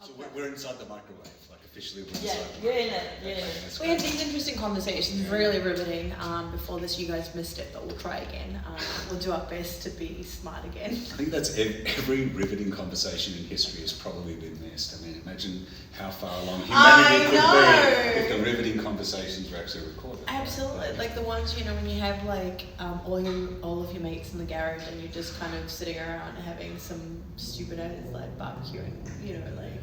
So we're inside the microwave, like officially we're inside Yeah, the you're in microwave. it, you're in it. That's We had great. these interesting conversations, really riveting. Before this, you guys missed it, but we'll try again. We'll do our best to be smart again. I think that's every riveting conversation in history has probably been missed. I mean, imagine how far along humanity could be if the riveting conversations were actually recorded. Absolutely, like the ones, you know, when you have like all of your mates in the garage and you're just kind of sitting around having some stupid like barbecue and, you know, like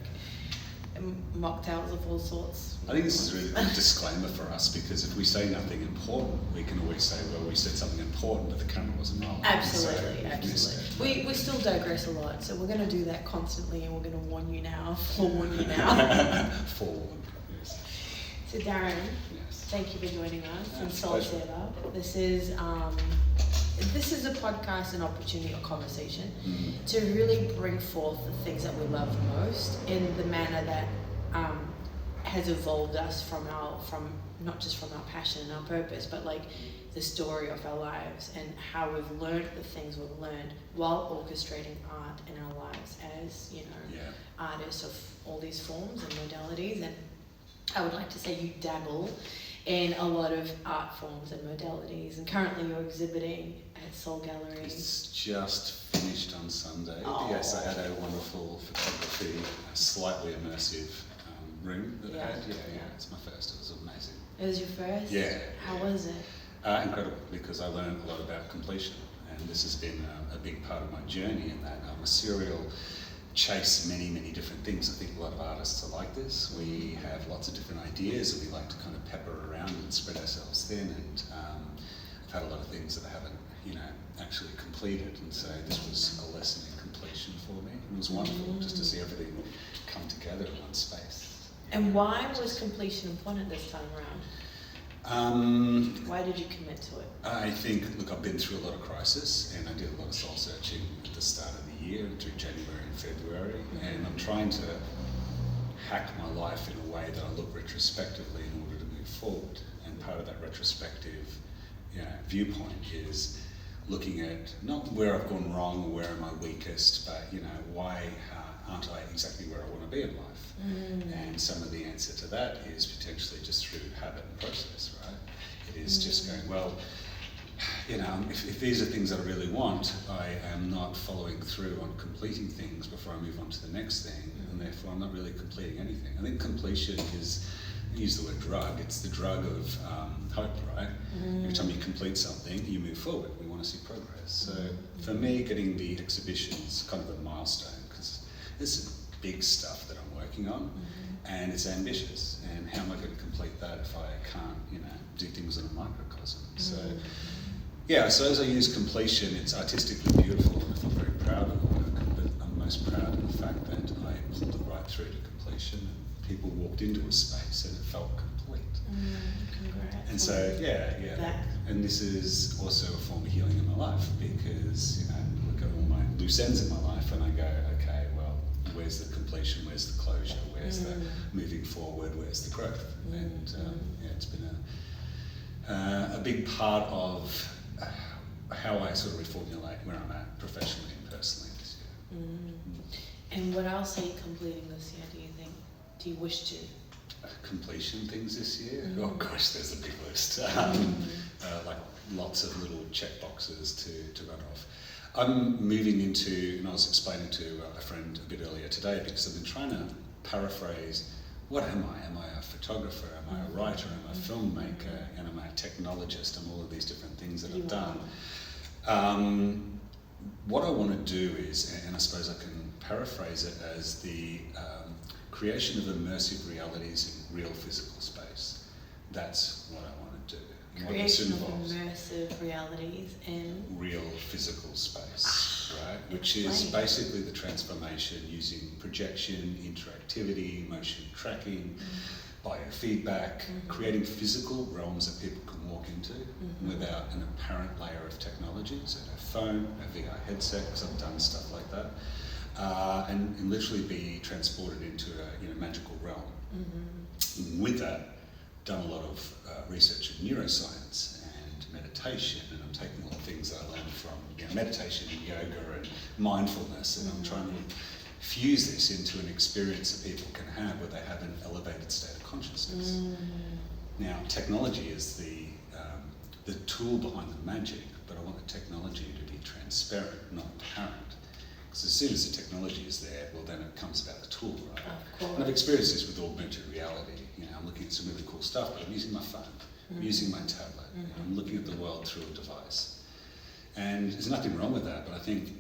mocktails of all sorts. I think this is really a disclaimer for us, because if we say nothing important, we can always say, well, we said something important but the camera wasn't on. Absolutely, so absolutely. We still digress a lot, so we're going to do that constantly, and we're going to warn you now, forewarn you now. Forewarned, yes. So Darren, Yes. thank you for joining us in It's a Soul pleasure. Setup. This is a podcast, an opportunity, a conversation to really bring forth the things that we love most in the manner that has evolved us from not just from our passion and our purpose, but like the story of our lives and how we've learned the things we've learned while orchestrating art in our lives as, you know, artists of all these forms and modalities. And I would like to say you dabble in a lot of art forms and modalities, and currently you're exhibiting at Soul Gallery. It's just finished on Sunday. Oh. Yes, I had a wonderful photography, slightly immersive room that I had. Yeah, it's my first. It was amazing. It was your first? Yeah. How was it? Incredible, because I learned a lot about completion, and this has been a big part of my journey in that I'm a serial chase many different things. I think a lot of artists are like this. We have lots of different ideas and we like to kind of pepper around and spread ourselves thin, and I've had a lot of things that I haven't, you know, actually completed, and so this was a lesson in completion for me. It was wonderful just to see everything come together in one space. And why was completion important this time around? Why did you commit to it? I think, look, I've been through a lot of crisis, and I did a lot of soul searching at the start of the year, through January and February, and I'm trying to hack my life in a way that I look retrospectively in order to move forward. And part of that retrospective, you know, viewpoint is looking at not where I've gone wrong or where am I weakest, but, you know, why aren't I exactly where I want to be in life? And some of the answer to that is potentially just through habit and process, right? It is just going, well, you know, if these are things that I really want, I am not following through on completing things before I move on to the next thing, and therefore I'm not really completing anything. I think completion is, I use the word drug, it's the drug of hope, right? Every time you complete something, you move forward. We want to see progress. So for me, getting the exhibition's kind of a milestone, because there's some big stuff that I'm working on, and it's ambitious. And how am I going to complete that if I can't, you know, do things in a microcosm? So, yeah, so as I use completion, it's artistically beautiful, and I feel very proud of the work, but I'm most proud of the fact that I pulled it right through to completion, and people walked into a space and it felt complete. Congrats. And so, yeah. And this is also a form of healing in my life, because, you know, I look at all my loose ends in my life and I go, okay, well, where's the completion, where's the closure, where's the moving forward, where's the growth? And yeah, it's been a big part of how I sort of reformulate where I'm at professionally and personally this year. And what else are you completing this year, do you think? Do you wish to? Completion things this year? Oh gosh, there's a big list. Like lots of little check boxes to run off. I'm moving into, and I was explaining to a friend a bit earlier today, because I've been trying to paraphrase, what am I? Am I a photographer? Am I a writer? Am I a filmmaker? And am I a technologist? And all of these different things that I've done. What I want to do is, and I suppose I can paraphrase it as the creation of immersive realities in real physical space. That's what I want to do. And what this Creation of involves, immersive realities in real physical space, right? Which is basically the transformation using projection, interactivity, motion tracking, biofeedback, creating physical realms that people can walk into without an apparent layer of technology. So a phone, a VR headset, because I've done stuff like that. And literally be transported into a magical realm. With that, done a lot of research in neuroscience and meditation, and I'm taking all the things that I learned from meditation and yoga and mindfulness, and I'm trying to fuse this into an experience that people can have where they have an elevated state of consciousness. Now, technology is the tool behind the magic, but I want the technology to be transparent, not apparent. Because as soon as the technology is there, well, then it comes about the tool, right? Of course. And I've experienced this with augmented reality. You know, I'm looking at some really cool stuff, but I'm using my phone, I'm using my tablet, you know, I'm looking at the world through a device. And there's nothing wrong with that, but I think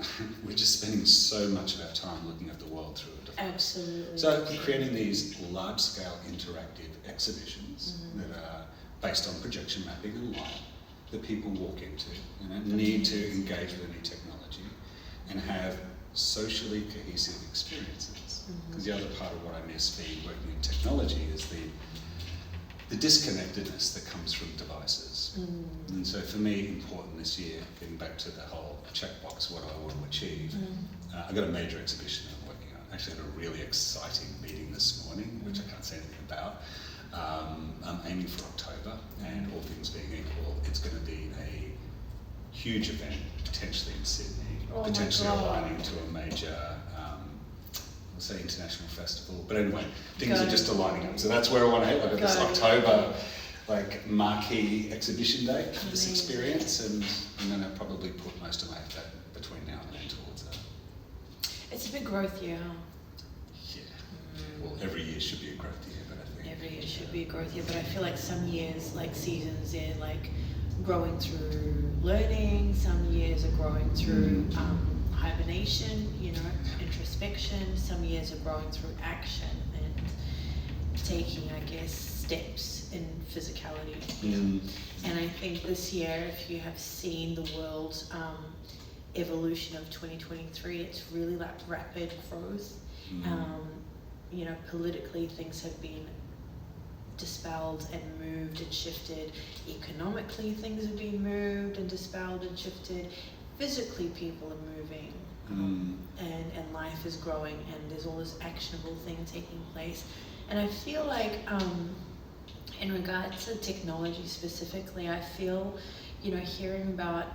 we're just spending so much of our time looking at the world through a device. Absolutely. So creating these large-scale interactive exhibitions that are based on projection mapping and light that people walk into, you know, need to engage with any technology and have socially cohesive experiences. Because the other part of what I miss being working in technology is the disconnectedness that comes from devices. And so for me, important this year, getting back to the whole checkbox, what do I want to achieve, I've got a major exhibition that I'm working on. Actually had a really exciting meeting this morning, which I can't say anything about. I'm aiming for October, and all things being equal, it's going to be a huge event, potentially in Sydney, potentially aligning to a major, let's say, international festival. But anyway, things are just aligning up. So that's where I want to head. I've got this October, like, marquee exhibition date for this experience, and I'm going to probably put most of my effort between now and then towards that. It's a big growth year, huh? Yeah. Well, every year should be a growth year, but I think Every year should be a growth year, but I feel like some years, like seasons, they're like growing through learning, some years are growing through hibernation, you know, introspection, some years are growing through action and taking, I guess, steps in physicality. And I think this year, if you have seen the world's evolution of 2023, it's really like rapid growth. You know, politically things have been dispelled and moved and shifted. Economically things have been moved and dispelled and shifted. Physically people are moving and life is growing, and there's all this actionable thing taking place. And I feel like in regards to technology specifically, I feel, you know, hearing about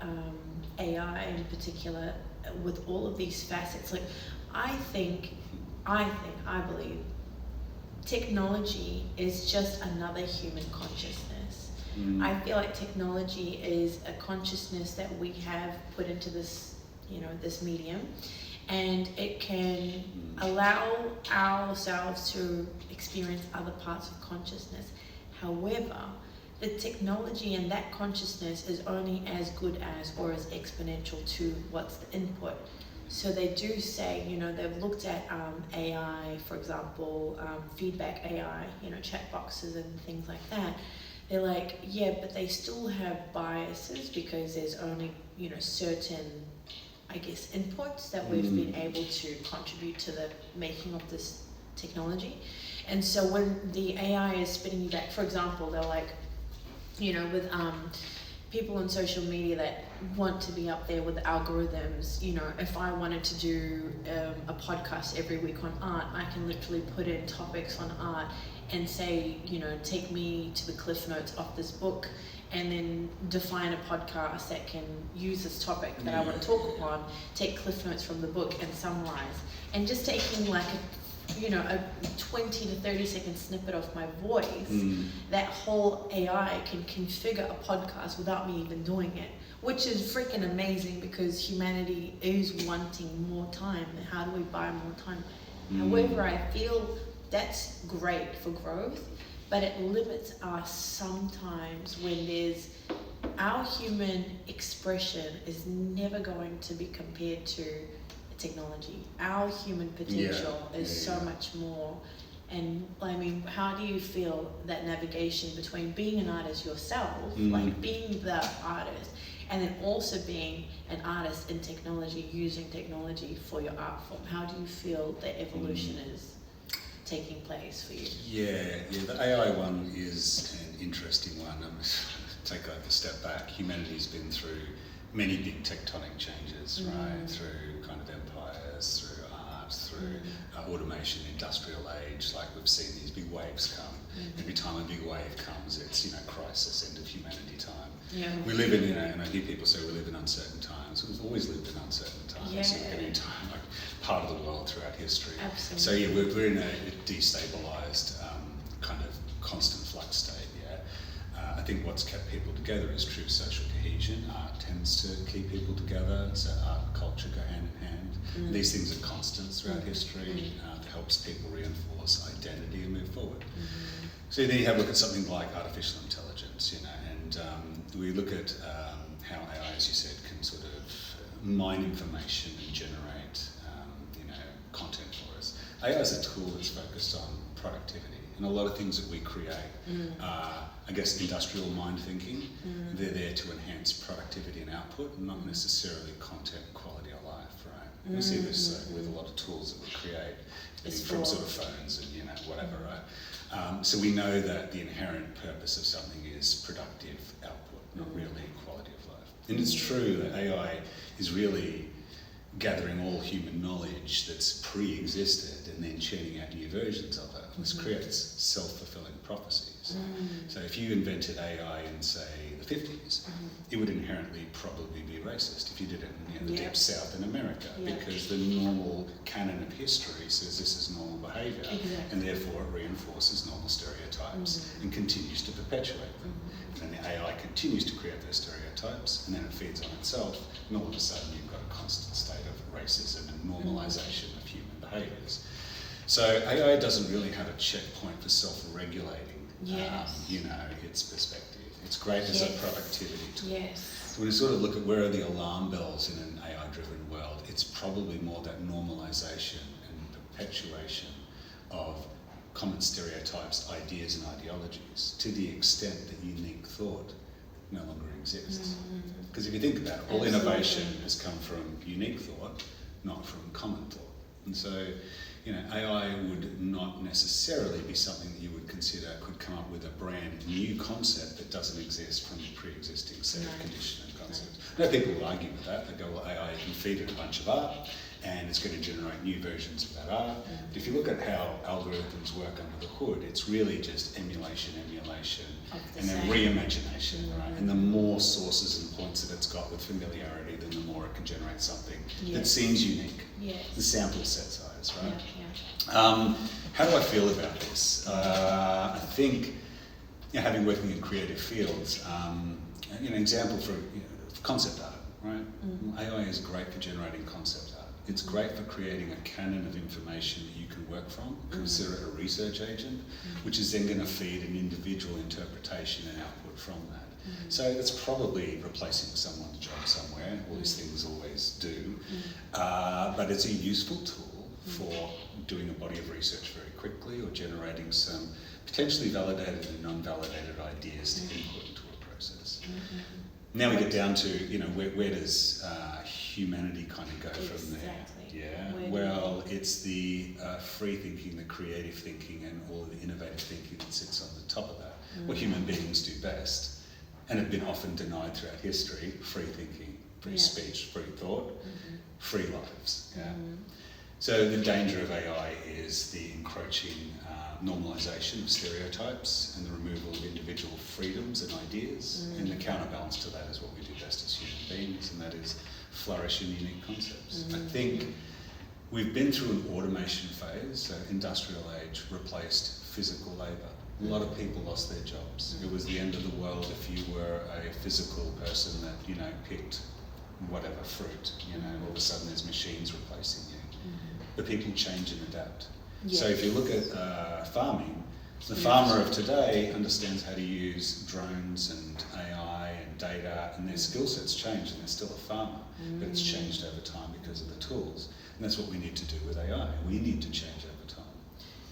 AI in particular with all of these facets, like I believe technology is just another human consciousness. I feel like technology is a consciousness that we have put into this, you know, this medium, and it can allow ourselves to experience other parts of consciousness. However, the technology and that consciousness is only as good as or as exponential to what's the input. So they do say, you know, they've looked at AI, for example, feedback AI, you know, chat boxes and things like that. They're like, yeah, but they still have biases because there's only, you know, certain, I guess, inputs that we've been able to contribute to the making of this technology. And so when the AI is spitting you back, for example, they're like, you know, with people on social media that want to be up there with algorithms, you know, if I wanted to do a podcast every week on art, I can literally put in topics on art and say, you know, take me to the cliff notes of this book, and then define a podcast that can use this topic that I want to talk upon, take cliff notes from the book and summarize. And just taking like a 20 to 30 second snippet of my voice, that whole AI can configure a podcast without me even doing it, which is freaking amazing because humanity is wanting more time. How do we buy more time? However, I feel that's great for growth, but it limits us sometimes when there's our human expression is never going to be compared to technology. Our human potential is so much more. And I mean, how do you feel that navigation between being an artist yourself, like being the artist, and then also being an artist in technology, using technology for your art form? How do you feel the evolution is taking place for you? The AI one is an interesting one. Take like a step back. Humanity's been through many big tectonic changes, right? Through kind of empires, through art, through automation, industrial age. Like we've seen these big waves come. Every time a big wave comes, it's, you know, crisis, end of humanity time. We live in, you know, and I hear people say we live in uncertain times. We've always lived in uncertain times. Any time, like part of the world throughout history. Absolutely. So yeah, we're in a destabilised kind of constant flux state. I think what's kept people together is true social cohesion. Art tends to keep people together, so art and culture go hand in hand. These things are constants throughout history. It helps people reinforce identity and move forward. So then you have a look at something like artificial intelligence, and we look at how AI, as you said, can sort of mine information and generate, content for us. AI is a tool that's focused on productivity. And a lot of things that we create are, I guess, industrial mind thinking. They're there to enhance productivity and output, not necessarily content, quality of life, right? We see this with a lot of tools that we create, from sort of phones and whatever, right? So we know that the inherent purpose of something is productive output, not really quality of life. And it's true that AI is really gathering all human knowledge that's pre-existed and then churning out new versions of it. This creates self-fulfilling prophecies. So if you invented AI in, say, the 50s, it would inherently probably be racist if you did it in the deep south in America, because the normal canon of history says this is normal behaviour, and therefore it reinforces normal stereotypes and continues to perpetuate them. And the AI continues to create those stereotypes, and then it feeds on itself, and all of a sudden you've got a constant state of racism and normalisation of human behaviours. So AI doesn't really have a checkpoint for self-regulating, its perspective. It's great as a productivity tool. So when you sort of look at where are the alarm bells in an AI-driven world, it's probably more that normalisation and perpetuation of common stereotypes, ideas and ideologies, to the extent that unique thought no longer exists. Because if you think about it, all innovation has come from unique thought, not from common thought. And so, AI would not necessarily be something that you would consider could come up with a brand new concept that doesn't exist from a pre-existing set of conditioning concepts. Now, people will argue with that. They go, well, AI can feed it a bunch of art, and it's going to generate new versions of that art. But if you look at how algorithms work under the hood, it's really just emulation, and then reimagination, right? And the more sources and points that it's got with familiarity, then the more it can generate something that seems unique. The sample set size, right? How do I feel about this? I think, having working in creative fields, an example for concept art, right? AI is great for generating concept art. It's great for creating a canon of information that you can work from, consider it a research agent, which is then going to feed an individual interpretation and output from that. So it's probably replacing someone's job somewhere. All these things always do. But it's a useful tool for doing a body of research very quickly, or generating some potentially validated and non-validated ideas to input into a process. Now we get down to, where does humanity kind of go from there? Well, it's the free thinking, the creative thinking, and all of the innovative thinking that sits on the top of that. What human beings do best, and have been often denied throughout history: free thinking, free speech, free thought, free lives. So the danger of AI is the encroaching normalisation of stereotypes and the removal of individual freedoms and ideas, and the counterbalance to that is what we do best as human beings, and that is flourish in unique concepts. I think we've been through an automation phase, so industrial age replaced physical labour. A lot of people lost their jobs. It was the end of the world if you were a physical person that, picked whatever fruit, all of a sudden there's machines replacing you. But people change and adapt. So if you look at farming, the farmer of today understands how to use drones and AI and data, and their skill sets change, and they're still a farmer, but it's changed over time because of the tools. And that's what we need to do with AI. We need to change over time.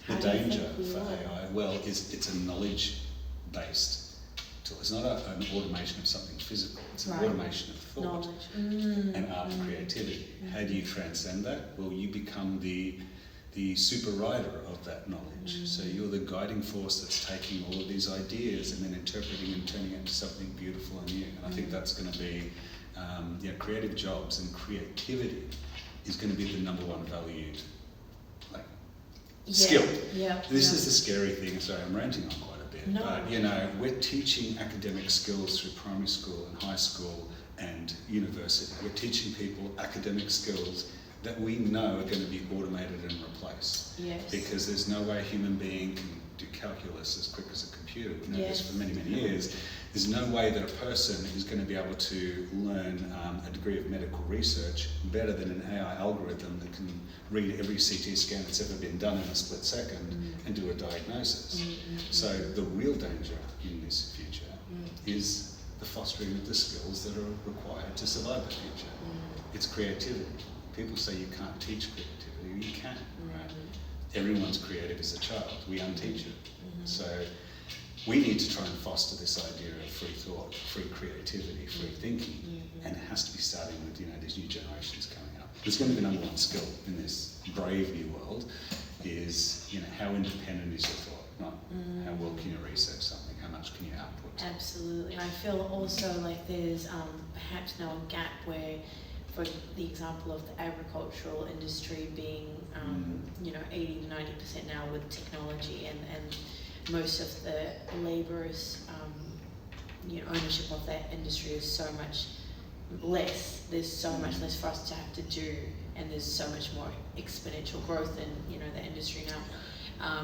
The danger for AI, well, is it's a knowledge-based tool. It's not an automation of something physical. It's an automation of thought and art and creativity. How do you transcend that? Well, you become the super rider of that knowledge. So you're the guiding force that's taking all of these ideas and then interpreting and turning it into something beautiful and new. And I think that's going to be, creative jobs and creativity is going to be the number one valued skill. This is the scary thing. Sorry, I'm ranting on quite a bit. But we're teaching academic skills through primary school and high school and university. We're teaching people academic skills that we know are going to be automated and replaced. Yes. Because there's no way a human being can do calculus as quick as a computer. We've known Yes. this for many, many years. There's no way that a person is going to be able to learn a degree of medical research better than an AI algorithm that can read every CT scan that's ever been done in a split second and do a diagnosis. So the real danger in this future is the fostering of the skills that are required to survive the future. It's creativity. People say you can't teach creativity. You can, right? Everyone's creative as a child. We unteach it. So we need to try and foster this idea of free thought, free creativity, free thinking, and it has to be starting with, you know, these new generations coming up. There's going to be the number one skill in this brave new world is, you know, how independent is your thought, not how well can you research something, how much can you output. Absolutely. And I feel also like there's perhaps now a gap where, for the example of the agricultural industry being, you know, 80 to 90% now with technology, and most of the labourers, you know, ownership of that industry is so much less. There's so much less for us to have to do, and there's so much more exponential growth in, you know, the industry now.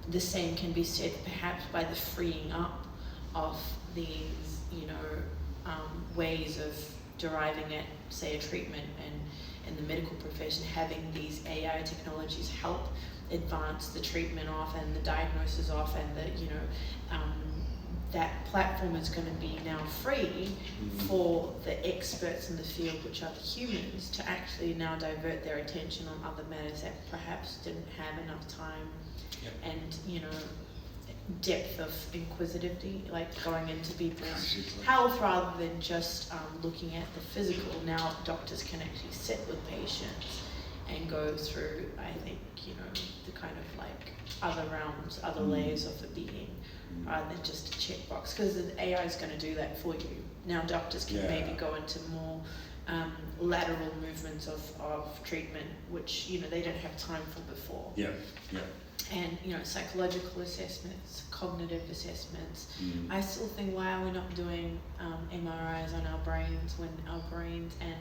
The same can be said perhaps by the freeing up of these, you know, ways of deriving at, say, a treatment, and in the medical profession, having these AI technologies help advance the treatment off and the diagnosis off, and the, you know, that platform is going to be now free for the experts in the field, which are the humans, to actually now divert their attention on other matters that perhaps didn't have enough time and, you know, depth of inquisitivity, like going into people's health rather than just looking at the physical. Now doctors can actually sit with patients and go through, I think, you know, the kind of like other realms, other layers of the being, rather than just a checkbox, because the AI is going to do that for you. Now doctors can maybe go into more lateral movements of treatment, which, you know, they don't have time for before. And, you know, psychological assessments, cognitive assessments. I still think, why are we not doing MRIs on our brains, when our brains and,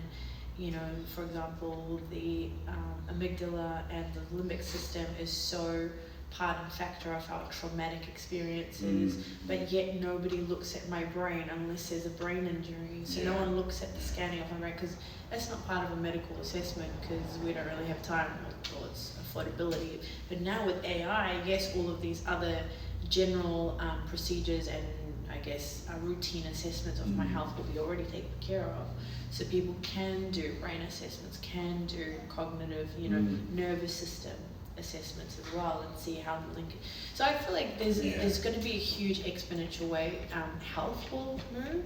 you know, for example, the amygdala and the limbic system is so part and factor of our traumatic experiences, but yet nobody looks at my brain unless there's a brain injury. So no one looks at the scanning of my brain, because that's not part of a medical assessment, because we don't really have time, or it's affordability. But now with AI, yes, all of these other general procedures and, I guess, routine assessments of my health will be already taken care of. So people can do brain assessments, can do cognitive, you know, nervous system assessments as well, and see how the link. So I feel like there's going to be a huge exponential way health will move.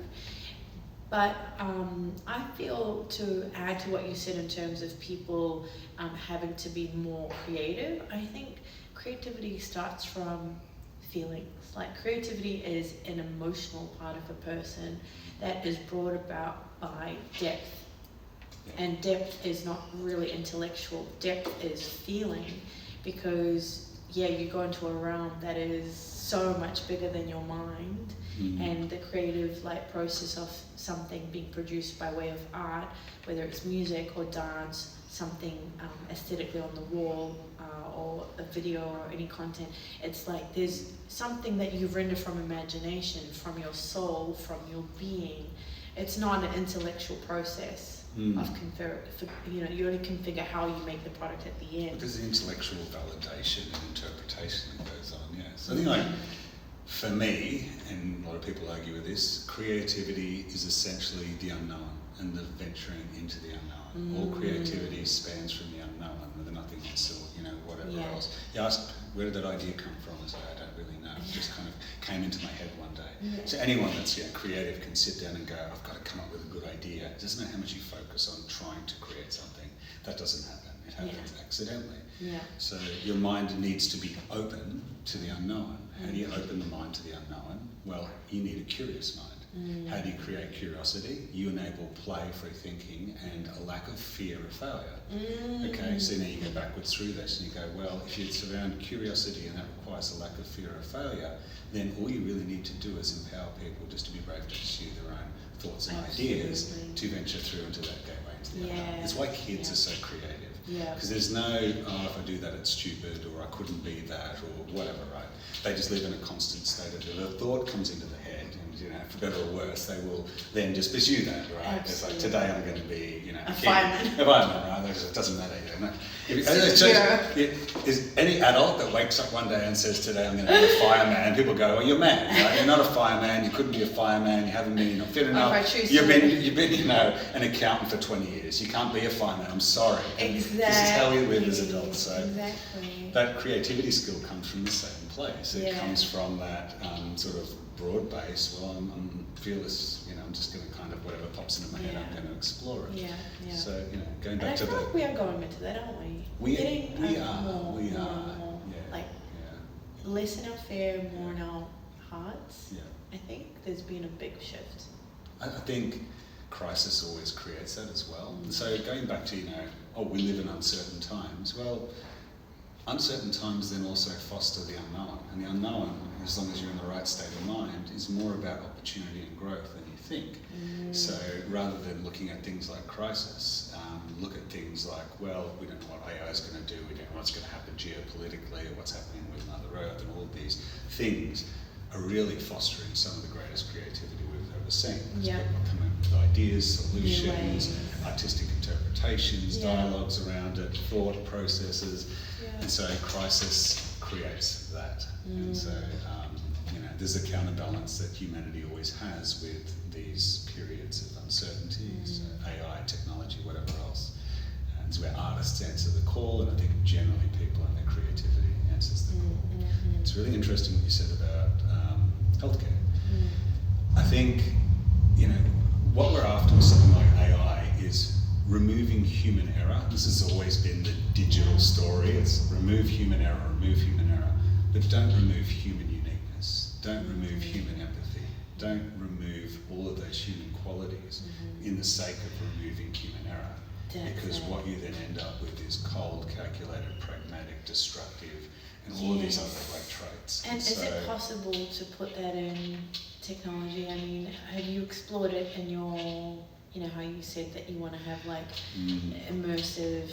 But I feel, to add to what you said in terms of people having to be more creative, I think creativity starts from feelings. Like, creativity is an emotional part of a person that is brought about by depth. And depth is not really intellectual. Depth is feeling, because you go into a realm that is so much bigger than your mind, and the creative process of something being produced by way of art, whether it's music or dance, something aesthetically on the wall, or a video or any content, it's like there's something that you render from imagination, from your soul, from your being. It's not an intellectual process of you only configure how you make the product at the end. There's the intellectual validation and interpretation that goes on, So I think, for me, and a lot of people argue with this, creativity is essentially the unknown and the venturing into the unknown. All creativity spans from the unknown, the nothingness, or whatever else. You ask, where did that idea come from? I say, I don't really know. It just kind of came into my head one day. So anyone that's creative can sit down and go, I've got to come up with a good idea. It doesn't matter how much you focus on trying to create something. That doesn't happen. It happens accidentally. So your mind needs to be open to the unknown. How do you open the mind to the unknown? Well, you need a curious mind. How do you create curiosity? You enable play, free thinking, and a lack of fear of failure. Okay, so now you go backwards through this and you go, well, if you surround curiosity and that requires a lack of fear of failure, then all you really need to do is empower people just to be brave to pursue their own thoughts and ideas to venture through into that gateway into the unknown. It's why kids are so creative. Because there's no, oh, if I do that it's stupid, or I couldn't be that, or whatever, right? They just live in a constant state of, if a thought comes into the head, and you know, for better or worse, they will then just pursue that, right? It's like, today I'm going to be, you know, a fireman, right? It doesn't matter, you know. Is any adult that wakes up one day and says, today I'm going to be a fireman, people go, oh, you're mad, right? You're not a fireman, you couldn't be a fireman, you haven't been, you're not fit enough. You've been, you know, an accountant for 20 years. You can't be a fireman, I'm sorry. Exactly. This is how we live as adults. So that creativity skill comes from the same place. It comes from that sort of broad base, well, I'm fearless, you know, I'm just going to kind of, whatever pops into my head, I'm going to explore it. So, you know, going back to the... like we are going into that, aren't we? We are. More. Like, less in our fear, more in our hearts. I think there's been a big shift. I think crisis always creates that as well. So going back to, you know, oh, we live in uncertain times. Well, uncertain times then also foster the unknown. And the unknown, as long as you're in the right state of mind, is more about opportunity and growth than you think. So rather than looking at things like crisis, look at things like, well, we don't know what AI is going to do, we don't know what's going to happen geopolitically, or what's happening with Mother Earth, and all of these things are really fostering some of the greatest creativity we've ever seen. People are coming up with ideas, solutions, artistic interpretations, dialogues around it, thought processes, and so crisis creates that. And so, you know, there's a counterbalance that humanity always has with these periods of uncertainty, so AI, technology, whatever else. And it's where artists answer the call, and I think generally people and their creativity answers the call. It's really interesting what you said about healthcare. I think, you know, what we're after with something like AI is removing human error. This has always been the digital story. It's remove human error, but don't remove human uniqueness. Don't remove human empathy. Don't remove all of those human qualities in the sake of removing human error. Because what you then end up with is cold, calculated, pragmatic, destructive, and all of these other great traits. And is it possible to put that in technology? I mean, have you explored it in your, you know, how you said that you want to have like immersive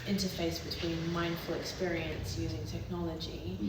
interface between mindful experience using technology?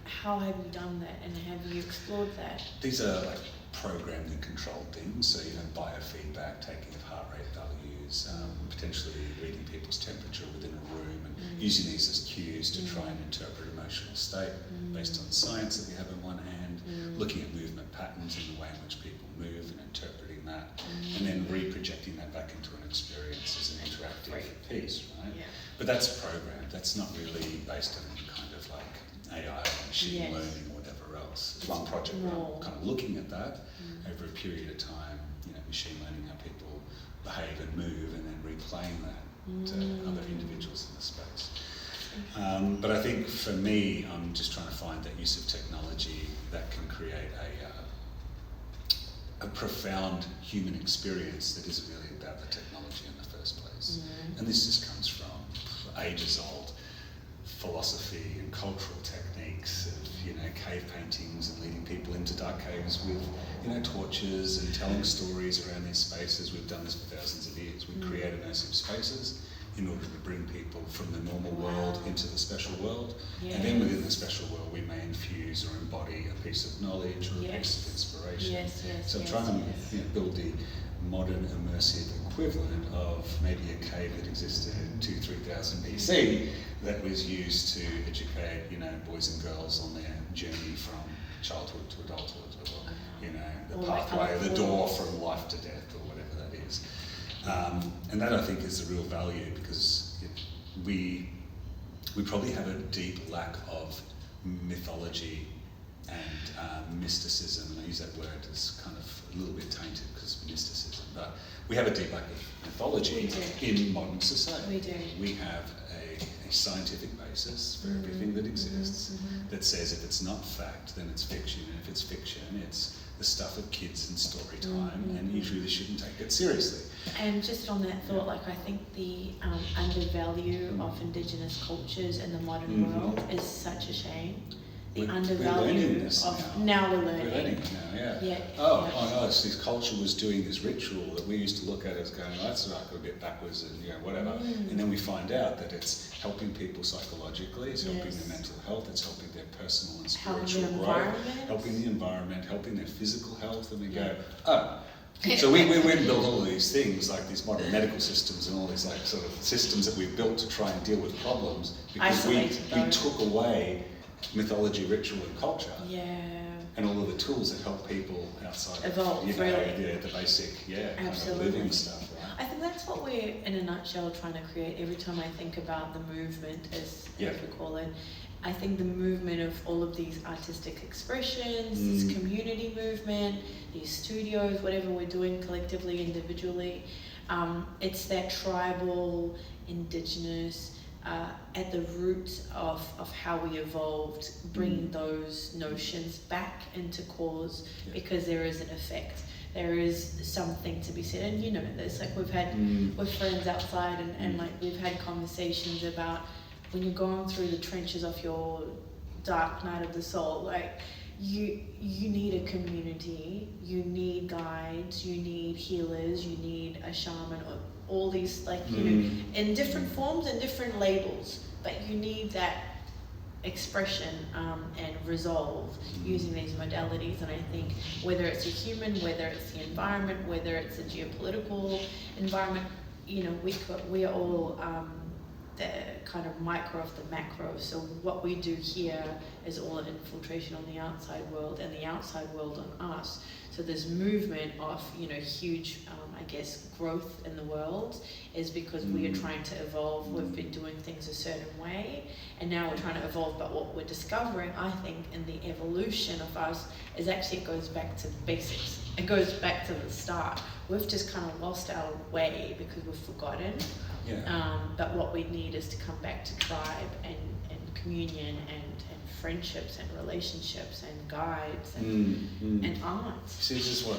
How have you done that, and have you explored that? These are like programmed and controlled things, so, you know, biofeedback, taking of heart rate values, potentially reading people's temperature within a room, and using these as cues to try and interpret emotional state based on science that we have in one hand, looking at movement patterns and the way in which people move and interpreting that, and then re-projecting that back into an experience as an interactive piece, right? But that's programmed, that's not really based on any kind of like AI or machine learning or whatever else. It's one project where I'm kind of looking at that over a period of time, you know, machine learning how people behave and move, and then replaying that to other individuals in the space. But I think for me, I'm just trying to find that use of technology that can create a profound human experience that isn't really about the technology in the first place. And this just comes from ages old philosophy and cultural techniques of, you know, cave paintings and leading people into dark caves with, you know, torches and telling stories around these spaces. We've done this for thousands of years. We create immersive spaces in order to bring people from the normal world into the special world. And then within the special world, we may infuse or embody a piece of knowledge or a piece of inspiration. So trying to you know, build the modern immersive equivalent of maybe a cave that existed 2,000-3,000 BC that was used to educate, you know, boys and girls on their journey from childhood to adulthood, or, you know, the pathway, the door from life to death, or whatever that is. And that, I think, is the real value, because we probably have a deep lack of mythology and mysticism, and I use that word as kind of a little bit tainted because of mysticism, but we have a deep lack of mythology in modern society. We have a scientific basis for everything that exists that says if it's not fact, then it's fiction, and if it's fiction, it's the stuff of kids and story time, and you really shouldn't take it seriously. And just on that thought, like I think the undervalue of Indigenous cultures in the modern world is such a shame. The undervalue of now we're learning. We're learning now, yeah. Oh gosh, this culture was doing this ritual that we used to look at as going, oh, that's like a bit backwards and whatever. And then we find out that it's helping people psychologically, it's helping their mental health, it's helping their personal and spiritual growth, helping the environment, helping their physical health, and we go, oh. So we went and built all of these things, like these modern medical systems and all these like sort of systems that we've built to try and deal with problems, because we took away mythology, ritual and culture, and all of the tools that help people outside evolve, of the basic kind of living stuff. Right? I think that's what we're in a nutshell trying to create. Every time I think about the movement, as we call it, I think the movement of all of these artistic expressions, this community movement, these studios, whatever we're doing collectively, individually, it's that tribal, Indigenous, at the roots of how we evolved, bringing those notions back into cause, because there is an effect. There is something to be said, and there's like we've had with friends outside, and like we've had conversations about when you're going through the trenches of your dark night of the soul, like you need a community, you need guides, you need healers, you need a shaman, or all these like in different forms and different labels, but you need that expression and resolve using these modalities. And I think whether it's a human, whether it's the environment, whether it's a geopolitical environment, we are all the kind of micro of the macro. So what we do here is all an infiltration on the outside world, and the outside world on us. So this movement of huge growth in the world is because we are trying to evolve. We've been doing things a certain way, and now we're trying to evolve. But what we're discovering, I think, in the evolution of us is actually it goes back to basics. It goes back to the start. We've just kind of lost our way because we've forgotten. But what we need is to come back to tribe and communion and friendships and relationships and guides and art. See, this is what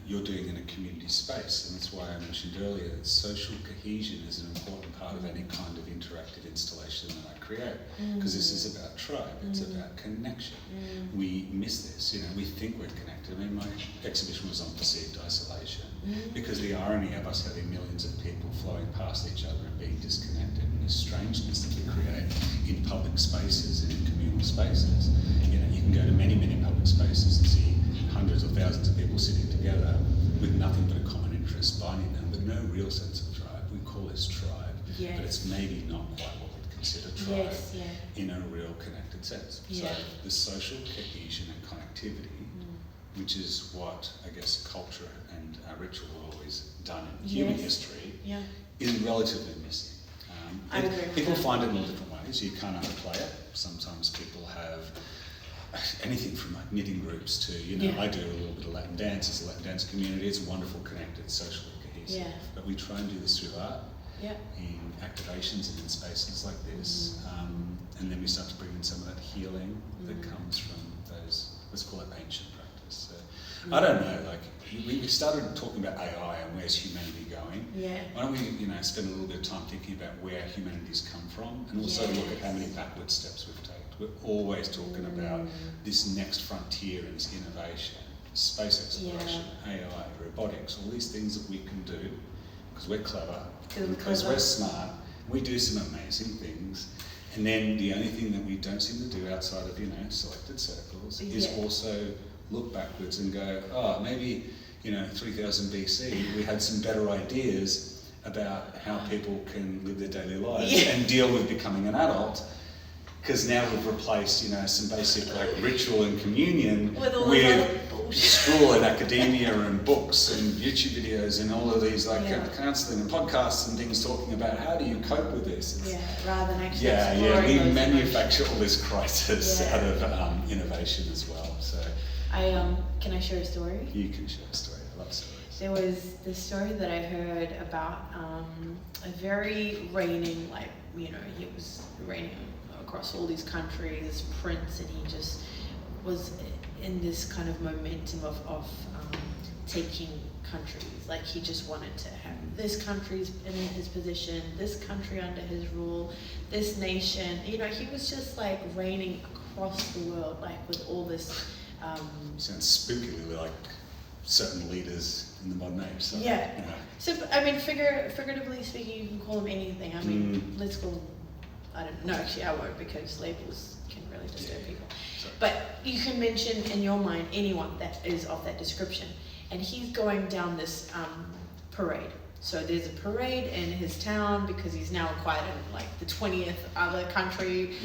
you're doing in a community space, and that's why I mentioned earlier that social cohesion is an important part of any kind of interactive installation that I create, because this is about tribe, it's about connection. We miss this, we think we're connected. I mean, my exhibition was on perceived isolation, because the irony of us having millions of people flowing past each other and being disconnected, and this strangeness that we create in public spaces and in communal spaces. You can go to many, many public spaces and see hundreds or thousands of people sitting together with nothing but a common interest binding them, but no real sense of tribe. We call this tribe, but it's maybe not quite what we'd consider tribe in a real connected sense. So the social cohesion and connectivity, which is what I guess culture and ritual have always done in human history, is relatively missing. People find it in all different ways. You can't underplay it. Sometimes people have anything from like knitting groups to, I do a little bit of Latin dance. It's a Latin dance community. It's wonderful, connected, socially cohesive. But we try and do this through art, in activations and in spaces like this. And then we start to bring in some of that healing that comes from those, let's call it ancient practice. So, I don't know, like we started talking about AI and where's humanity going. Why don't we, spend a little bit of time thinking about where humanity's come from, and also look at how many backward steps we've taken. We're always talking about this next frontier and this innovation, space exploration, AI, robotics, all these things that we can do because we're clever, because we're smart. We do some amazing things, and then the only thing that we don't seem to do outside of selected circles is also look backwards and go, maybe 3000 BC we had some better ideas about how people can live their daily lives and deal with becoming an adult, because now we've replaced some basic like ritual and communion with school and academia and books and YouTube videos and all of these like counselling and podcasts and things talking about how do you cope with this. Rather than actually we manufacture all this crisis out of innovation as well. So can I share a story? You can share a story. I love stories. There was this story that I heard about a very reigning, he was reigning across all these countries, prince, and he just was in this kind of momentum of taking countries. Like he just wanted to have this country's in his position, this country under his rule, this nation. You know, he was just like reigning across the world, like with all this. Sounds spookily like certain leaders in the modern age. So, yeah. So I mean, figuratively speaking, you can call him anything. I mean, let's call him. I don't know. Actually, I won't, because labels can really disturb people. Sorry. But you can mention in your mind anyone that is of that description. And he's going down this parade. So there's a parade in his town because he's now acquired in like the 20th other country.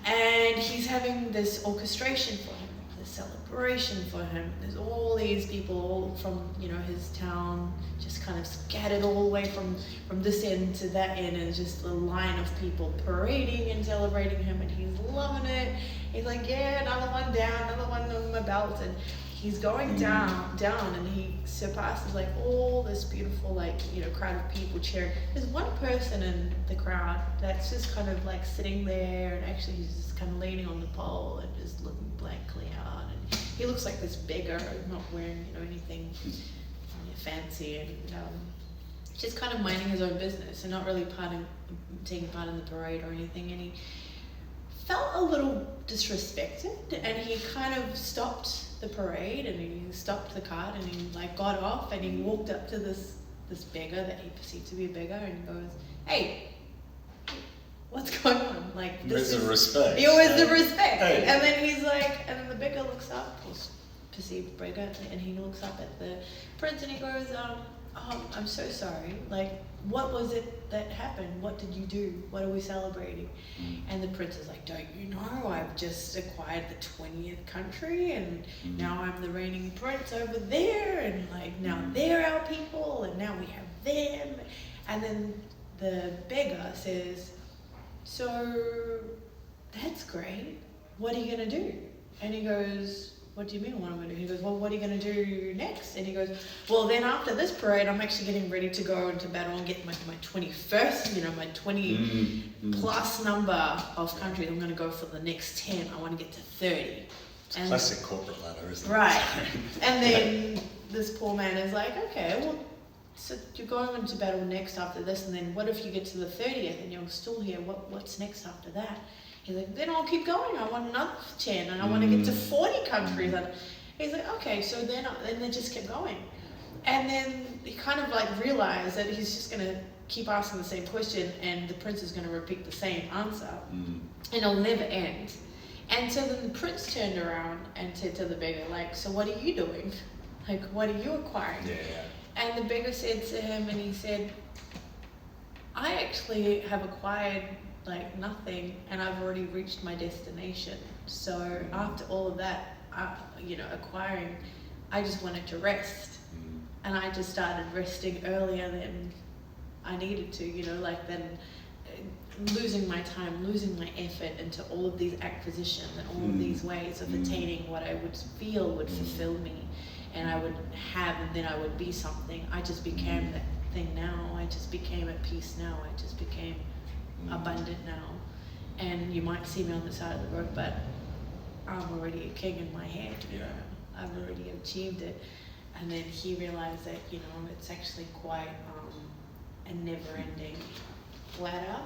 And he's having this orchestration for him, this celebration for him. There's all these people all from, you know, his town, just kind of scattered all the way from this end to that end, and just a line of people parading and celebrating him, and he's loving it. He's like, yeah, another one down, another one on my belt, and he's going down, and he surpasses like all this beautiful, like, you know, crowd of people cheering. There's one person in the crowd that's just kind of like sitting there, and actually he's just kind of leaning on the pole and just looking blankly out. And he looks like this beggar, not wearing, you know, anything fancy, and just kind of minding his own business and not really taking part in the parade or anything. And he felt a little disrespected, and he kind of stopped the parade, and he stopped the cart, and he like got off, and he walked up to this beggar that he perceived to be a beggar, and he goes, "Hey, what's going on? Like, this is respect." Where's the respect? Hey. And then he's like, and then the beggar looks up, his perceived beggar, and he looks up at the prince, and he goes, "Oh, I'm so sorry. Like, what was it that happened? What did you do? What are we celebrating?" And the prince is like, "Don't you know? I've just acquired the 20th country, and now I'm the reigning prince over there, and like now they're our people, and now we have them." And then the beggar says, "So that's great. What are you gonna do?" And he goes, "What do you mean what am I going to do?" He goes, "Well, what are you going to do next?" And he goes, "Well, then after this parade, I'm actually getting ready to go into battle and get my 21st, you know, my 20 plus number of countries. I'm going to go for the next 10. I want to get to 30. It's a classic corporate ladder, isn't it? Right. And then this poor man is like, "Okay, well, so you're going into battle next after this, and then what if you get to the 30th and you're still here? What's next after that?" He's like, "Then I'll keep going. I want another 10, and I want to get to 40 countries." And he's like, "Okay," so then they just kept going. And then he kind of like realized that he's just going to keep asking the same question, and the prince is going to repeat the same answer, and it'll never end. And so then the prince turned around and said to the beggar, like, "So what are you doing? Like, what are you acquiring?" Yeah. And the beggar said to him, and he said, "I actually have acquired like nothing, and I've already reached my destination. So after all of that, you know, acquiring, I just wanted to rest, and I just started resting earlier than I needed to, you know, like then losing my time, losing my effort into all of these acquisitions and all of these ways of attaining what I would feel would fulfill me, and I would have, and then I would be something. I just became that thing now. I just became at peace now. I just became abundant now, and you might see me on the side of the road, but I'm already a king in my head. You know, I've already achieved it." And then he realized that, you know, it's actually quite a never-ending ladder.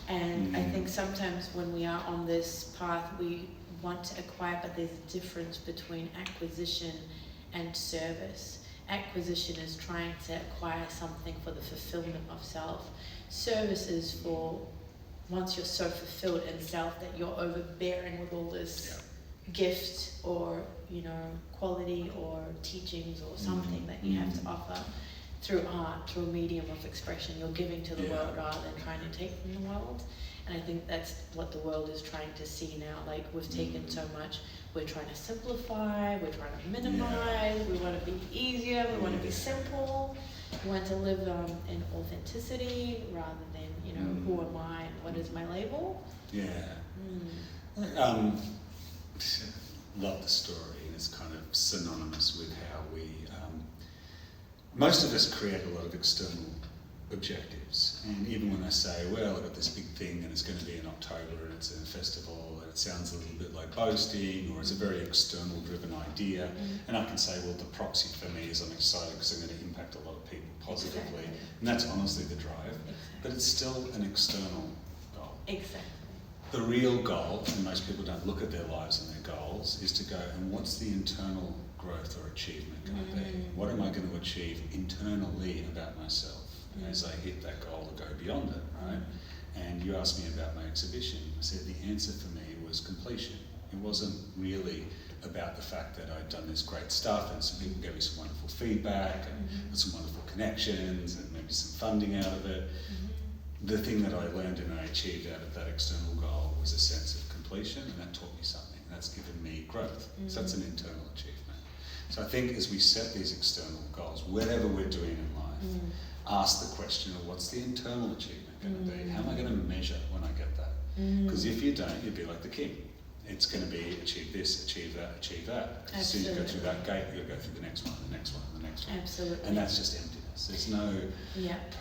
And I think sometimes when we are on this path, we want to acquire, but there's a difference between acquisition and service. Acquisition is trying to acquire something for the fulfillment of self. Service is for once you're so fulfilled in self that you're overbearing with all this gift or, you know, quality or teachings or something that you have to offer through art, through a medium of expression. You're giving to the world rather than trying to take from the world. And I think that's what the world is trying to see now. Like, we've taken so much. We're trying to simplify, we're trying to minimize, we want to be easier, we want to be simple, we want to live in authenticity rather than, you know, who am I and what is my label? Yeah. Love the story, and it's kind of synonymous with how we, most of us create a lot of external objectives. And even when I say, well, I've got this big thing and it's going to be in October and it's a festival, and it sounds a little bit like boasting, or it's a very external driven idea, and I can say, well, the proxy for me is I'm excited because I'm going to impact a lot of people positively, and that's honestly the drive, but it's still an external goal. Exactly. The real goal, and most people don't look at their lives and their goals, is to go, and what's the internal growth or achievement going to be? What am I going to achieve internally about myself as I hit that goal or go beyond it, right? And you asked me about my exhibition. I said the answer for me was completion. It wasn't really about the fact that I'd done this great stuff and some people gave me some wonderful feedback and some wonderful connections and maybe some funding out of it. The thing that I learned and I achieved out of that external goal was a sense of completion, and that taught me something. That's given me growth. So that's an internal achievement. So I think as we set these external goals, whatever we're doing in life, ask the question of what's the internal achievement going to be? How am I going to measure when I get that? Because if you don't, you'd be like the king. It's going to be achieve this, achieve that, achieve that. As soon as you go through that gate, you've got to go through the next one, the next one, the next one. Absolutely. And that's just emptiness. There's no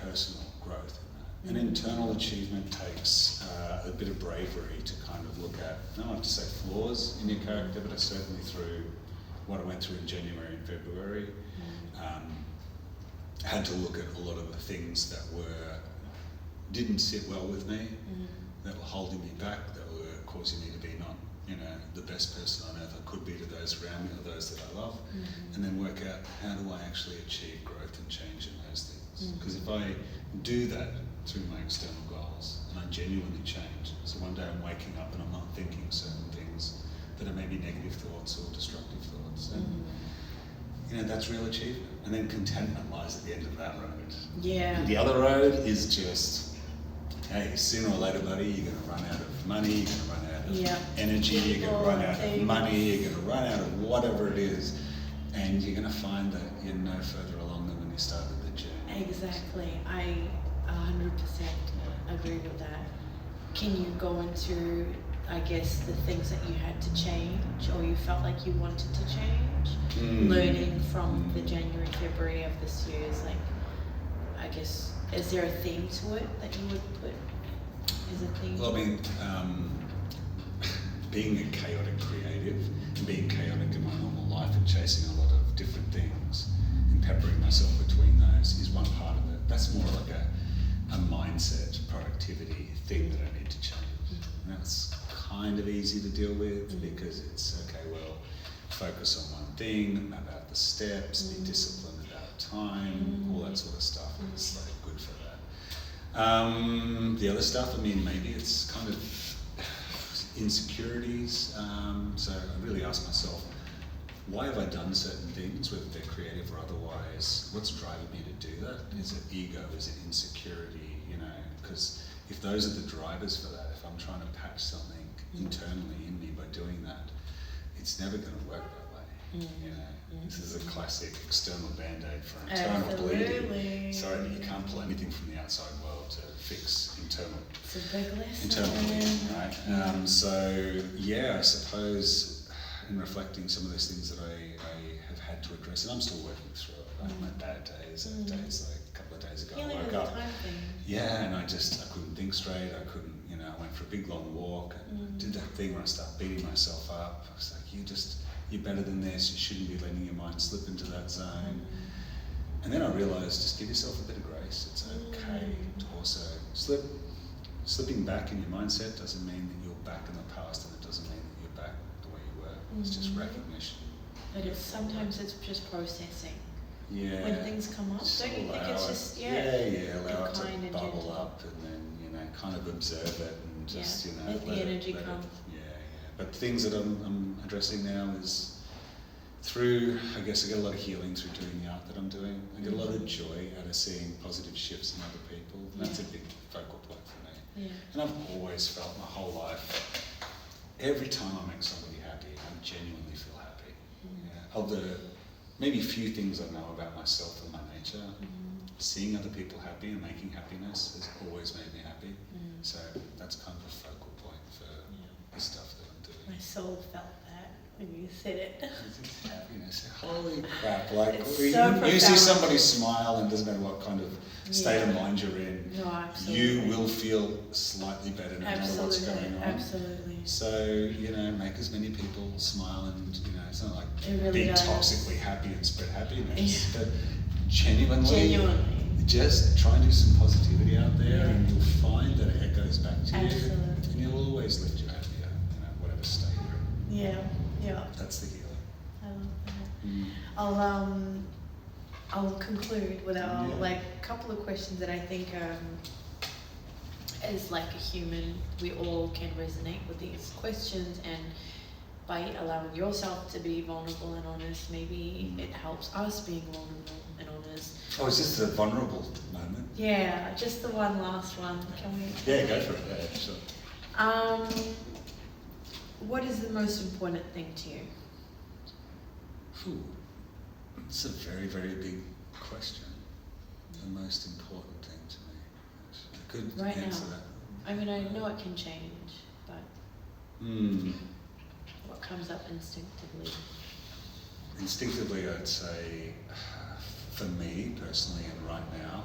personal growth in that. An internal achievement takes a bit of bravery to kind of look at, I don't have to say flaws in your character, but I certainly through what I went through in January and February, had to look at a lot of the things that didn't sit well with me, that were holding me back, that were causing me to be not, the best person on earth I could be to those around me or those that I love, and then work out how do I actually achieve growth and change in those things. Because if I do that through my external goals and I genuinely change, so one day I'm waking up and I'm not thinking certain things that are maybe negative thoughts or destructive thoughts, and that's real achievement. And then contentment lies at the end of that road. Yeah. And the other road is just, hey, sooner or later, buddy, you're going to run out of money, you're going to run out of energy, you're going to run out of money, you're going to run out of whatever it is, and you're going to find that you're no further along than when you started the journey. Exactly. I 100% agree with that. Can you go into, I guess, the things that you had to change or you felt like you wanted to change? Learning from the January, February of this year is like, I guess, is there a theme to it that you would put as a theme? Well, I mean, being a chaotic creative and being chaotic in my normal life and chasing a lot of different things and peppering myself between those is one part of it. That's more like a mindset, productivity thing that I need to change. And that's kind of easy to deal with because it's, okay, well, focus on one thing, map out the steps, be disciplined about time, all that sort of stuff. And it's like good for that. The other stuff, I mean, maybe it's kind of insecurities. So I really ask myself, why have I done certain things, whether they're creative or otherwise? What's driving me to do that? Is it ego? Is it insecurity? Because if those are the drivers for that, if I'm trying to patch something internally in me by doing that, it's never going to work that way. This is a classic external band-aid for internal bleeding. Sorry, but you can't pull anything from the outside world to fix internal bleeding, right? So yeah, I suppose in reflecting some of those things that I have had to address, and I'm still working through it. I have my bad days, and days like a couple of days ago, I woke up, and I couldn't think straight. I couldn't, I went for a big long walk and did that thing where I start beating myself up. I was like, you're better than this. You shouldn't be letting your mind slip into that zone. And then I realised, just give yourself a bit of grace. It's okay to also slipping back in your mindset doesn't mean that you're back in the past, and it doesn't mean that you're back the way you were. It's just recognition. But sometimes it's just processing. Yeah. When things come up, don't you think it's just allow it to bubble up, and then kind of observe it and just let the energy come. But things that I'm addressing now is through, I guess I get a lot of healing through doing the art that I'm doing. I get a lot of joy out of seeing positive shifts in other people, and that's a big focal point for me. And I've always felt my whole life, every time I make somebody happy, I genuinely feel happy. Of the maybe few things I know about myself and my nature, seeing other people happy and making happiness has always made me happy. So that's kind of a focal point for the stuff that I'm doing. My soul felt that when you said it. It's happiness. Holy crap! Like It's you, so you see profound. somebody smile, and doesn't matter what kind of state of mind you're in, No, absolutely. you will feel slightly better no matter what's going on. Absolutely. So, you know, make as many people smile, and, you know, it's not like It really be does. toxically happy and spread happiness, Yeah. but genuinely, just try and do some positivity out there, Yeah. and you'll find that it echoes back to Absolutely. you, and you'll always lift you happier, you know, whatever state you're in. Yeah. That's the healing. I love that. I'll conclude with our couple of questions that I think as like a human we all can resonate with these questions, and by allowing yourself to be vulnerable and honest, maybe it helps us being vulnerable and honest. Oh, is this the vulnerable moment? Yeah, just the last one. Can we? Yeah, go for it. Yeah, sure. What is the most important thing to you? Phew. It's a very, very big question. The most important thing to me. I could Right answer now. that. I mean, I know it can change, but what comes up instinctively? Instinctively, I'd say, for me personally, and right now,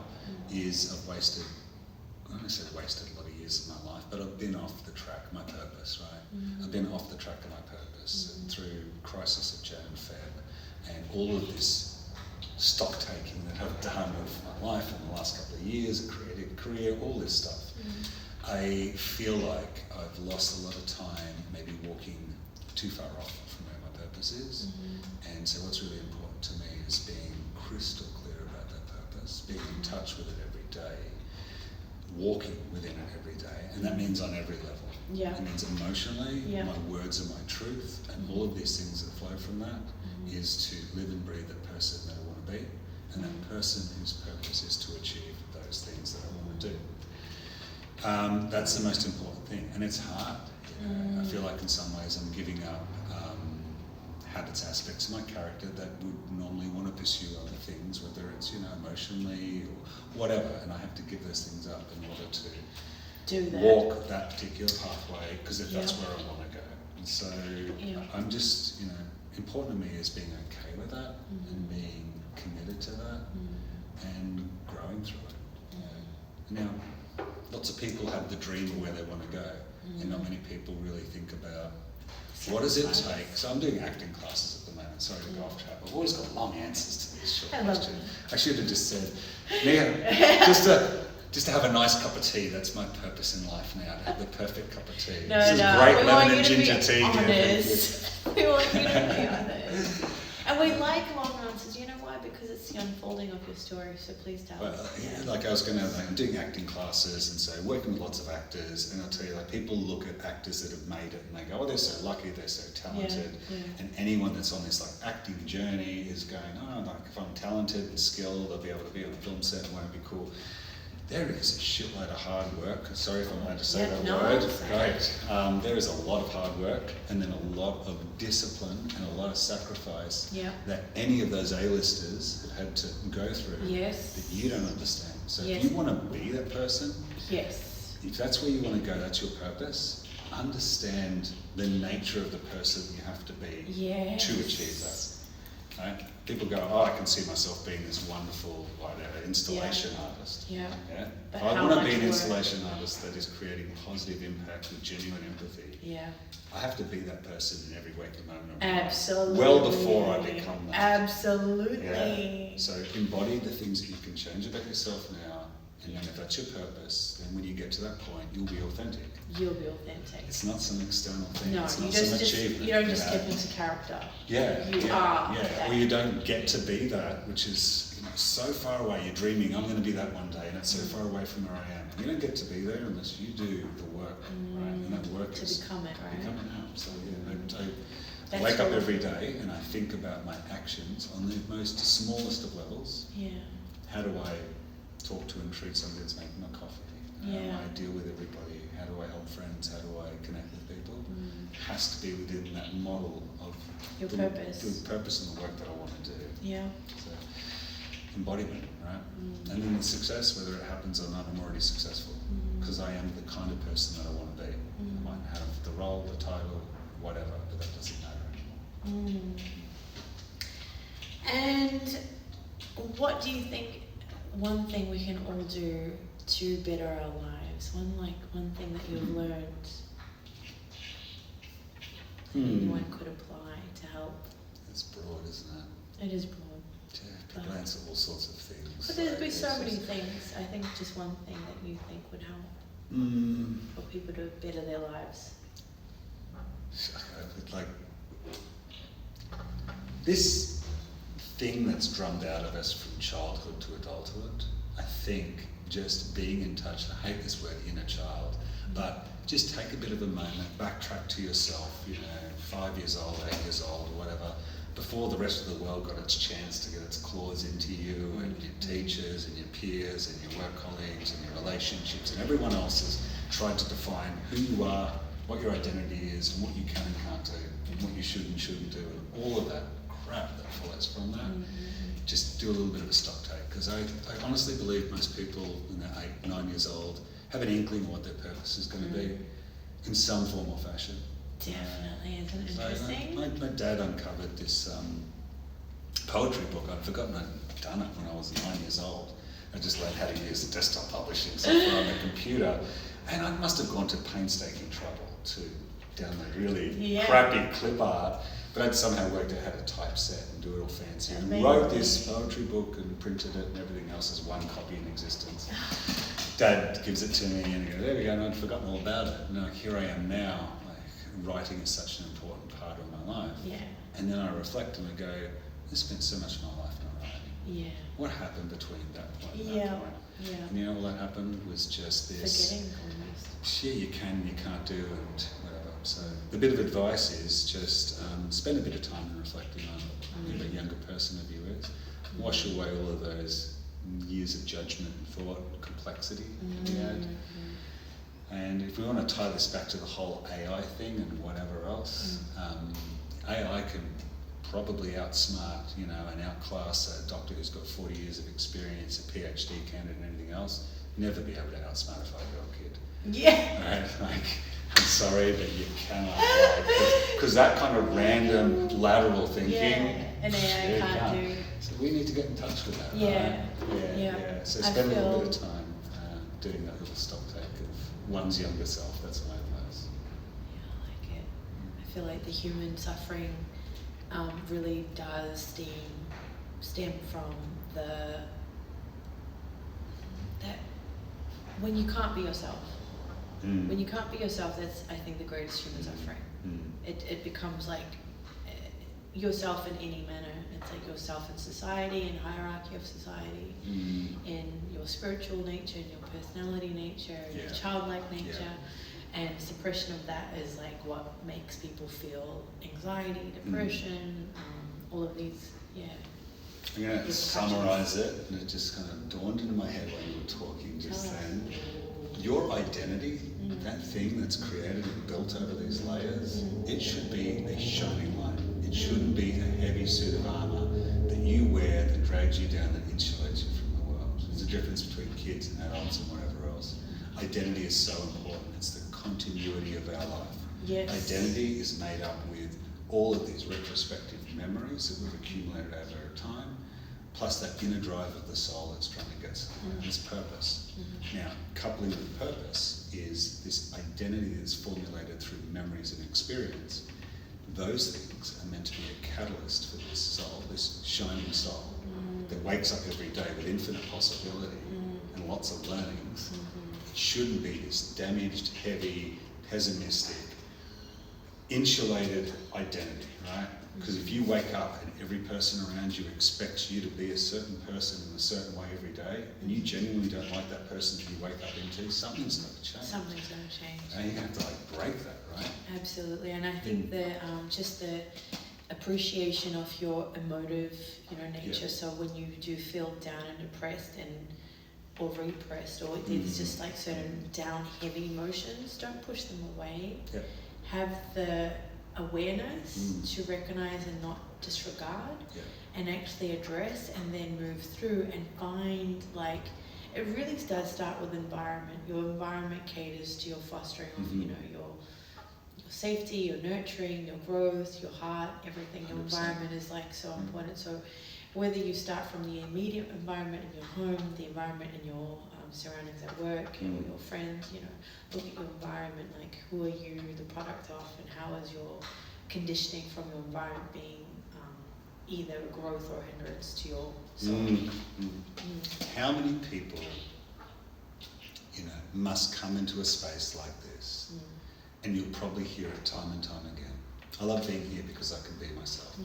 is I've wasted, I don't want to say wasted a lot of years of my life, but I've been off the track, my purpose, right? I've been off the track of my purpose, and through crisis of Jan and Feb, and all of this stock taking that I've done of my life in the last couple of years, a creative career, all this stuff. I feel like I've lost a lot of time maybe walking too far off from where my purpose is. And so what's really important to me is being crystal clear about that purpose, being in touch with it every day, walking within it every day, and that means on every level. Yeah. It means emotionally, Yeah. my words are my truth, and all of these things that flow from that is to live and breathe the person that I want to be, and that person whose purpose is to achieve those things that I want to do. That's the most important thing, and it's hard. You know? I feel like in some ways I'm giving up habits, aspects of my character that would normally want to pursue other things, whether it's, you know, emotionally or whatever, and I have to give those things up in order to Do that. walk that particular pathway, because if that's Yeah. where I want to go. And so Yeah. I'm just, you know, important to me is being okay with that and being committed to that and growing through it. Now, lots of people have the dream of where they want to go, and not many people really think about what does it take. So I'm doing acting classes at the moment. Sorry to go off track. I've always got long answers to these short I love questions. them. I should have just said, Neha, just to have a nice cup of tea. That's my purpose in life now, to have the perfect cup of tea. No, this is no, great we want lemon you and to be ginger tea. honest. We want you to be honest. And we like long answers. You know why? Because it's the unfolding of your story. So please tell But us. like I was going to, I'm doing acting classes, and so working with lots of actors, and I'll tell you, like, people look at actors that have made it and they go, oh, they're so lucky, they're so talented. Yeah. And anyone that's on this like acting journey is going, oh, like if I'm talented and skilled, I'll be able to be on a film set and won't be cool. There is a shitload of hard work. Sorry if I'm allowed to say Yeah, that no, word. it's okay. Great. There is a lot of hard work, and then a lot of discipline and a lot of sacrifice Yeah. that any of those A-listers have had to go through Yes. that you don't understand. So Yes. if you want to be that person, Yes. if that's where you want to go, that's your purpose, understand the nature of the person you have to be Yes. to achieve that. Right? People go, oh, I can see myself being this wonderful, whatever, installation artist. Yeah. Yeah? But I how want to much be an work? installation artist that is creating positive impact with genuine empathy. Yeah. I have to be that person in every waking moment of my life. Absolutely. Well before I become that. Absolutely. Yeah. So embody the things that you can change about yourself now, and then if that's your purpose, then when you get to that point, you'll be authentic. You'll be authentic. It's not some external thing. No, it's you not just, some achievement. you don't just know? step into character. Yeah, You yeah, are yeah. that. Or you don't get to be that, which is, you know, so far away. You're dreaming, I'm going to be that one day, and it's so far away from where I am. And you don't get to be there unless you do the work, right? And that work To is become it, right? become it now. So yeah, I That's wake up cool. every day and I think about my actions on the most smallest of levels. Yeah. How do I talk to and treat somebody that's making my coffee? How do Yeah. I deal with everybody? How do I help friends? How do I connect with people? Has to be within that model of Your the purpose. the purpose and the work that I want to do. Yeah. So, embodiment, right? And then the success, whether it happens or not, I'm already successful because I am the kind of person that I want to be. I might have the role, the title, whatever, but that doesn't matter anymore. And what do you think one thing we can all do to better our lives? One thing that you've learned that anyone could apply to help? It's broad, isn't it? It is broad. Yeah, people answer all sorts of things. But there'd be so many things. I think just one thing that you think would help for people to better their lives. Like this thing that's drummed out of us from childhood to adulthood, I think just being in touch, I hate this word inner child, but just take a bit of a moment, backtrack to yourself, 5 years old, 8 years old, whatever, before the rest of the world got its chance to get its claws into you and your teachers and your peers and your work colleagues and your relationships, and everyone else has tried to define who you are, what your identity is, and what you can and can't do, and what you should and shouldn't do, and all of that crap that follows from that. Just do a little bit of a stock take, because I honestly believe most people when they're 8, 9 years old have an inkling of what their purpose is going to be in some form or fashion. Definitely, isn't it interesting? My dad uncovered this poetry book. I'd forgotten I'd done it when I was 9 years old. I just learned how to use the desktop publishing software on the computer, and I must have gone to painstaking trouble to download really crappy clip art, but I'd somehow worked out how to typeset and do it all fancy. And wrote this poetry book and printed it, and everything else is one copy in existence. Dad gives it to me and he goes, there we go, and I'd forgotten all about it. And here I am now, writing is such an important part of my life. Yeah. And then I reflect and I go, I spent so much of my life not writing. Yeah. What happened between that point and that point? Yeah. And all that happened was just this. Forgetting almost. Yeah, you can, you can't do, and whatever. So the bit of advice is just spend a bit of time reflecting on who the younger person of you is. Wash away all of those years of judgment and thought, complexity that we had. And if we want to tie this back to the whole AI thing and whatever else, AI can probably outsmart, and outclass a doctor who's got 40 years of experience, a PhD candidate and anything else. Never be able to outsmart a 5-year-old kid. Yeah. Right? I'm sorry, but you cannot. Because that kind of random lateral thinking, an AI can't do. So we need to get in touch with that. Yeah. Right? Yeah. So spend a little bit of time doing that little stock take of one's younger self. That's my advice. Yeah, I like it. I feel like the human suffering really does stem from that when you can't be yourself. When you can't be yourself, that's, I think, the greatest human suffering. It becomes like yourself in any manner. It's like yourself in society, in hierarchy of society, in your spiritual nature, in your personality nature, in your childlike nature. And suppression of that is like what makes people feel anxiety, depression, all of these, I'm going to summarise it, and it just kind of dawned into my head when you were talking just then. Your identity, that thing that's created and built over these layers, it should be a shining light. It shouldn't be a heavy suit of armour that you wear that drags you down, that insulates you from the world. There's a difference between kids and adults and whatever else. Identity is so important. It's the continuity of our life. Yes. Identity is made up with all of these retrospective memories that we've accumulated over time, plus that inner drive of the soul that's trying to get somewhere, and its purpose. Now, coupling with purpose is this identity that's formulated through memories and experience. Those things are meant to be a catalyst for this soul, this shining soul, that wakes up every day with infinite possibility and lots of learnings. It shouldn't be this damaged, heavy, pessimistic, insulated identity, right? Because if you wake up and every person around you expects you to be a certain person in a certain way every day, and you genuinely don't like that person that you wake up into, something's got to change. Something's going to change. And you have to break that, right? Absolutely, and I think just the appreciation of your emotive, nature. So when you do feel down and depressed or repressed, or there's just certain down, heavy emotions, don't push them away. Have the awareness to recognize and not disregard, and actually address, and then move through and find it really does start with environment. Your environment caters to your fostering of your safety, your nurturing, your growth, your heart, everything. Your 100%. environment is like so important. So whether you start from the immediate environment in your home, the environment in your surroundings at work, or your friends, look at your environment, like who are you the product of, and how is your conditioning from your environment being either a growth or a hindrance to your soul. How many people, must come into a space like this, and you'll probably hear it time and time again. I love being here because I can be myself.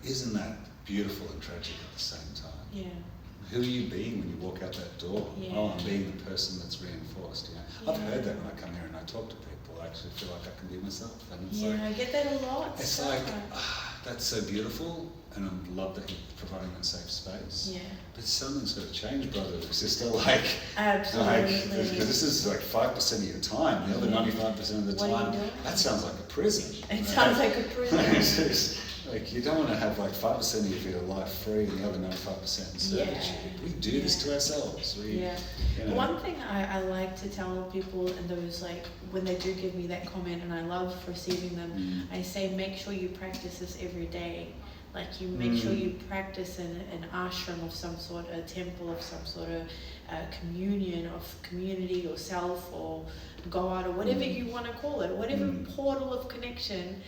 Isn't that beautiful and tragic at the same time? Yeah. Who are you being when you walk out that door? Yeah. Oh, I'm being the person that's reinforced. I've heard that when I come here and I talk to people. I actually feel like I can be myself. And it's I get that a lot. It's like, that's so beautiful, and I love that you're providing that safe space. Yeah. But something's got to change, brother or sister. Absolutely. Because this is like 5% of your time. The other 95% of the What are you time, doing? that sounds like a prison. It sounds like a prison. Like you don't want to have like 5% of your life free and the other 95% servitude. We do this to ourselves. One thing I like to tell people, and those like when they do give me that comment, and I love receiving them, I say make sure you practice this every day. Like you make sure you practice in an ashram of some sort, a temple of some sort, of communion of community or self or God or whatever you want to call it, whatever portal of connection,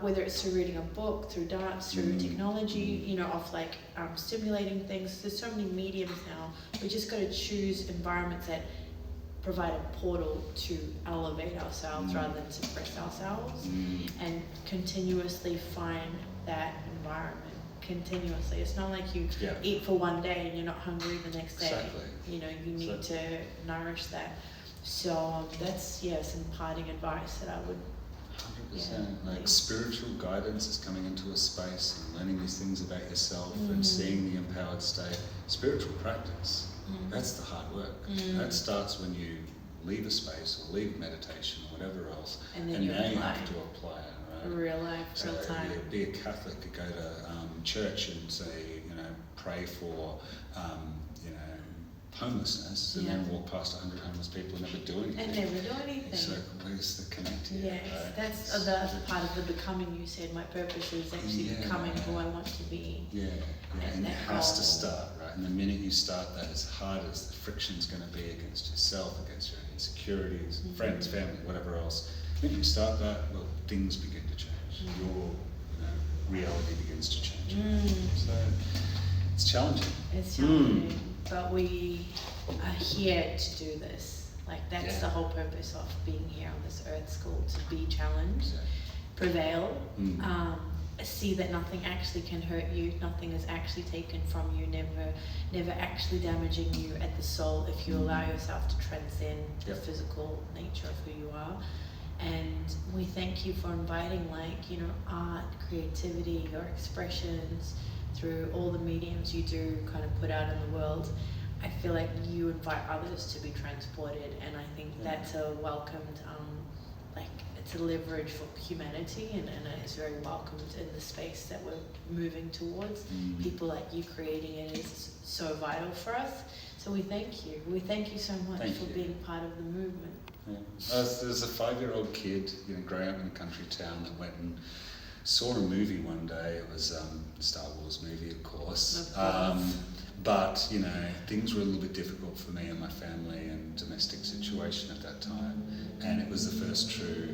whether it's through reading a book, through dance, through technology, of like stimulating things. There's so many mediums now. We just got to choose environments that provide a portal to elevate ourselves rather than suppress ourselves, and continuously find that environment continuously. It's not like you eat for one day and you're not hungry the next day. Exactly. You need to nourish that. So that's some parting advice that I would 100%. Spiritual guidance is coming into a space and learning these things about yourself and seeing the empowered state. Spiritual practice, that's the hard work. That starts when you leave a space or leave meditation or whatever else, and now you have to apply it. Real life, real time. Be a Catholic, go to church and say, pray for, homelessness, and then walk past 100 homeless people and never do anything. And never do anything. So where's the connect here? Yes, right? that's the part of the becoming. You said my purpose is actually becoming who I want to be. And it has to start, right? And the minute you start that, as hard as the friction's going to be against yourself, against your insecurities, friends, family, whatever else, the minute you start that, well, things begin to change. Your reality begins to change. So it's challenging. It's challenging, but we are here to do this. Like that's the whole purpose of being here on this earth school, to be challenged, prevail, see that nothing actually can hurt you, nothing is actually taken from you, never actually damaging you at the soul if you allow yourself to transcend the physical nature of who you are. And we thank you for inviting art, creativity, your expressions through all the mediums you do kind of put out in the world. I feel like you invite others to be transported, and I think that's a welcomed, it's a leverage for humanity, and it's very welcomed in the space that we're moving towards. People like you creating it is so vital for us. So we thank you. We thank you so much for being part of the movement. There's a 5-year-old kid, growing up in a country town that went and saw a movie one day. It was a Star Wars movie, of course. But things were a little bit difficult for me and my family and domestic situation at that time. And it was the first true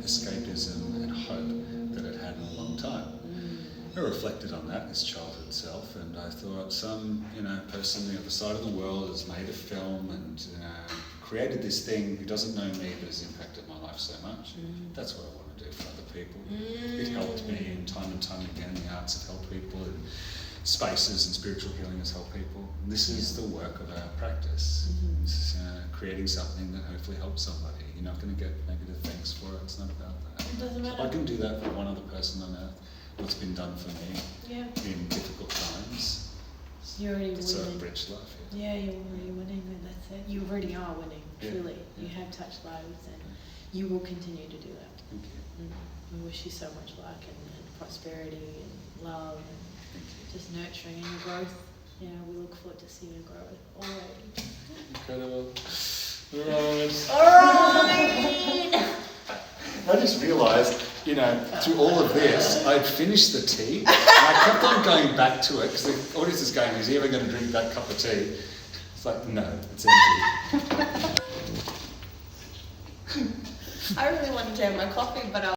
escapism and hope that I'd had in a long time. I reflected on that, this childhood self, and I thought some, person on the other side of the world has made a film and created this thing who doesn't know me but has impacted my life so much. That's what I want to do for other people. It helped me, and time again, the arts have helped people, and spaces and spiritual healing has helped people. And this is the work of our practice. This is, creating something that hopefully helps somebody. You're not going to get negative thanks for it. It's not about that. It doesn't matter. I can do that for one other person on earth. What's been done for me in difficult times. You're already it's winning. a rich life. Yeah, you're already winning, and that's it. You already are winning, truly. You have touched lives, and you will continue to do that. Thank you. We wish you so much luck and prosperity and love and just nurturing and your growth. We look forward to seeing you grow already. Incredible. All right. I just realised, you know, through all of this, I'd finished the tea, and I kept on going back to it, because the audience is going, is he ever going to drink that cup of tea? It's like, no, it's empty. I really wanted to have my coffee, but